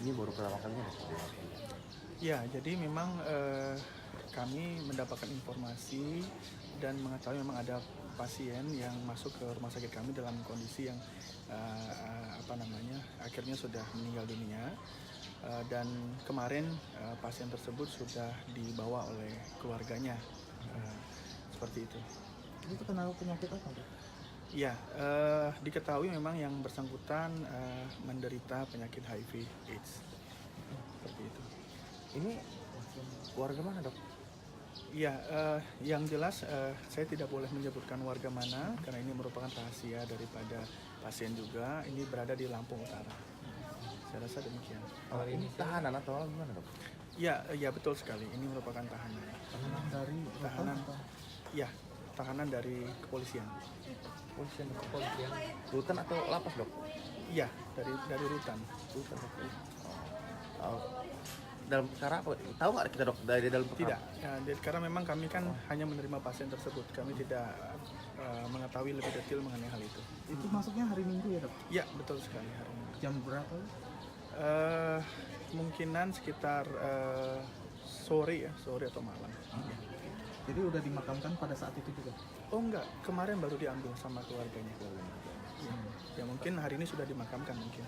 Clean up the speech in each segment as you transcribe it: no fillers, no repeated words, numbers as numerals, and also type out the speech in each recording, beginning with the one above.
ini baru pertama kalinya Dok? Ya, jadi memang kami mendapatkan informasi dan mengetahui memang ada pasien yang masuk ke rumah sakit kami dalam kondisi yang akhirnya sudah meninggal dunia. Dan kemarin pasien tersebut sudah dibawa oleh keluarganya, seperti itu. Itu kenapa penyakit apa Dok? Ya, diketahui memang yang bersangkutan menderita penyakit HIV/AIDS, seperti itu. Ini warga mana Dok? Ya, yang jelas saya tidak boleh menyebutkan warga mana karena ini merupakan rahasia daripada pasien juga. Ini berada di Lampung Utara. Saya rasa demikian. Kalau ini tahanan atau gimana Dok? Ya, betul sekali. Ini merupakan tahanan. Tahanan dari Tahanan dari kepolisian. Kepolisian. Rutan atau lapas Dok? Iya, dari rutan. Rutan Dok. Dalam perkara apa? Tahu nggak kita Dok dari dalam perkara? Tidak, ya, karena memang kami kan hanya menerima pasien tersebut. Kami tidak mengetahui lebih detail mengenai hal itu. Itu masuknya hari Minggu ya Dok? Ya, betul sekali hari ini. Jam berapa? Kemungkinan sekitar sore atau malam. Jadi udah dimakamkan pada saat itu juga? Oh enggak, kemarin baru diambil sama keluarganya. Ya mungkin hari ini sudah dimakamkan mungkin.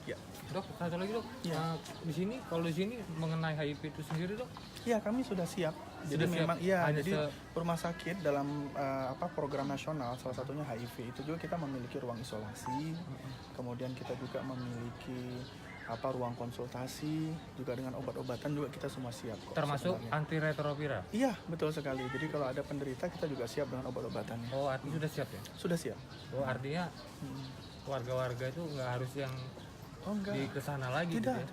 Ya. Dok, satu lagi Dok. Ya. Kalau di sini mengenai HIV itu sendiri Dok? Ya, kami sudah siap. Jadi Sudah siap. memang jadi rumah sakit dalam program nasional salah satunya HIV itu juga kita memiliki ruang isolasi. Kemudian kita juga memiliki ruang konsultasi, juga dengan obat-obatan juga kita semua siap kok. Termasuk sebenarnya. antiretroviral? Iya, betul sekali. Jadi kalau ada penderita kita juga siap dengan obat-obatannya. Oh, artinya sudah siap ya? Sudah siap. Oh, artinya warga-warga itu nggak harus yang Oh enggak. di kesana lagi Tidak, gitu ya?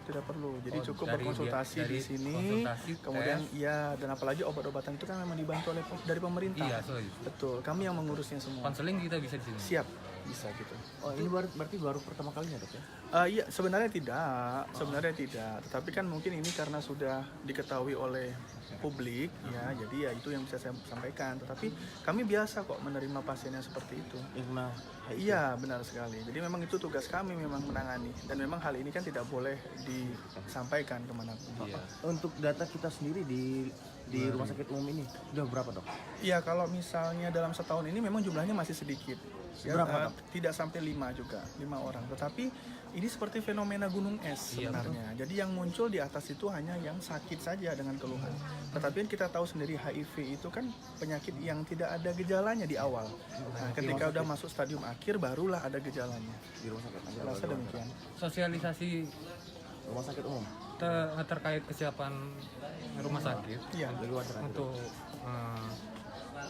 tidak perlu. Jadi cukup dari berkonsultasi di sini. konsultasi, Kemudian tes. dan apalagi obat-obatan itu kan memang dibantu dari pemerintah. Iya, setuju. Betul. Kami yang mengurusnya semua. Konseling kita bisa di sini. Siap, bisa gitu. Oh ini berarti baru pertama kalinya Dok ya? Iya, sebenarnya tidak. Tetapi kan mungkin ini karena sudah diketahui oleh publik, ya. Jadi ya itu yang bisa saya sampaikan. Tetapi kami biasa kok menerima pasien yang seperti itu. Igna HIV. Iya, benar sekali. Jadi memang itu tugas kami memang menangani. Dan memang hal ini kan tidak boleh disampaikan kemanapun. Iya. Untuk data kita sendiri di rumah sakit umum ini udah berapa Dok? Iya, kalau misalnya dalam setahun ini memang jumlahnya masih sedikit. Berapa, Dok? Tidak sampai 5 juga, 5 orang. Tetapi ini seperti fenomena gunung es Iya, sebenarnya. Jadi yang muncul di atas itu hanya yang sakit saja dengan keluhan. Tetapi kita tahu sendiri HIV itu kan penyakit yang tidak ada gejalanya di awal. Nah, ketika udah masuk stadium akhir barulah ada gejalanya. Di rumah sakit Saya rasa demikian. Sosialisasi rumah sakit umum. terkait kesiapan rumah sakit Iya, untuk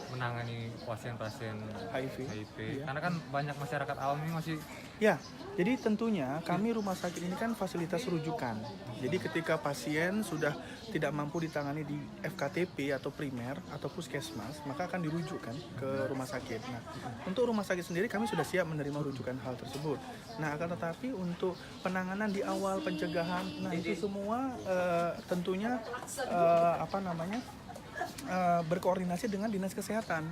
menangani pasien-pasien HIV. Iya. Karena kan banyak masyarakat awam ini masih Ya, jadi tentunya kami rumah sakit ini kan fasilitas rujukan. Jadi ketika pasien sudah tidak mampu ditangani di FKTP atau primer atau puskesmas, maka akan dirujukkan ke rumah sakit. Nah, untuk rumah sakit sendiri kami sudah siap menerima rujukan hal tersebut. Nah, akan tetapi untuk penanganan di awal pencegahan, nah itu semua tentunya berkoordinasi dengan dinas kesehatan.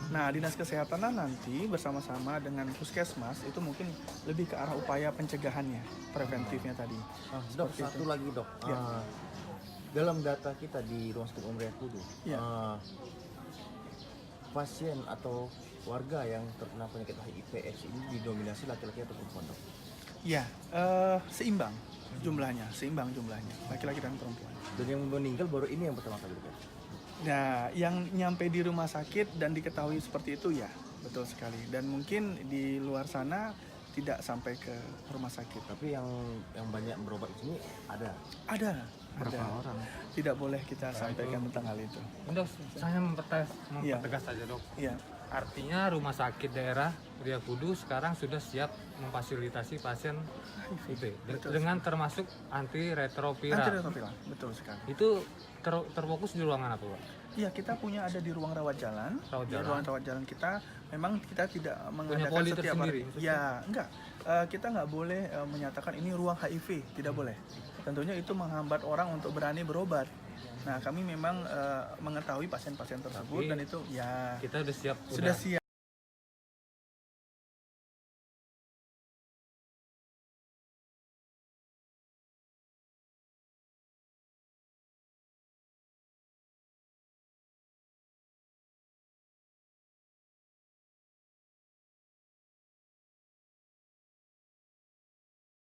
Nah, dinas kesehatan nanti bersama-sama dengan puskesmas itu mungkin lebih ke arah upaya pencegahannya, preventifnya tadi. Dok, Seperti satu itu. lagi Dok. Ya. Dalam data kita di rumah sakit umum Raya Kudus, Ya. pasien atau warga yang terkena penyakit HIV/AIDS ini didominasi laki-laki atau perempuan Dok? Ya, seimbang jumlahnya, laki-laki dan perempuan. Dan yang meninggal baru ini yang pertama kali Dok? Nah, yang nyampe di rumah sakit dan diketahui seperti itu ya, betul sekali. Dan mungkin di luar sana tidak sampai ke rumah sakit. Tapi yang banyak berobat di sini ada. Ada. Berapa orang? Tidak boleh kita sampaikan tentang hal itu. Dok, saya mempertegas saja Dok. Iya. Artinya rumah sakit daerah Raya Kudus sekarang sudah siap memfasilitasi pasien HIV dengan termasuk antiretroviral. Antiretroviral, betul sekali. Itu terfokus di ruangan apa Pak? Iya, kita punya ada di ruang rawat jalan. Rawat Di jalan. ruang rawat jalan kita memang kita tidak mengadakan poli setiap tersendiri, hari. maksudnya? Ya, enggak. Kita nggak boleh menyatakan ini ruang HIV, tidak boleh. Tentunya itu menghambat orang untuk berani berobat. Nah, kami memang mengetahui pasien-pasien tersebut. Tapi dan itu ya Kita udah siap. sudah siap.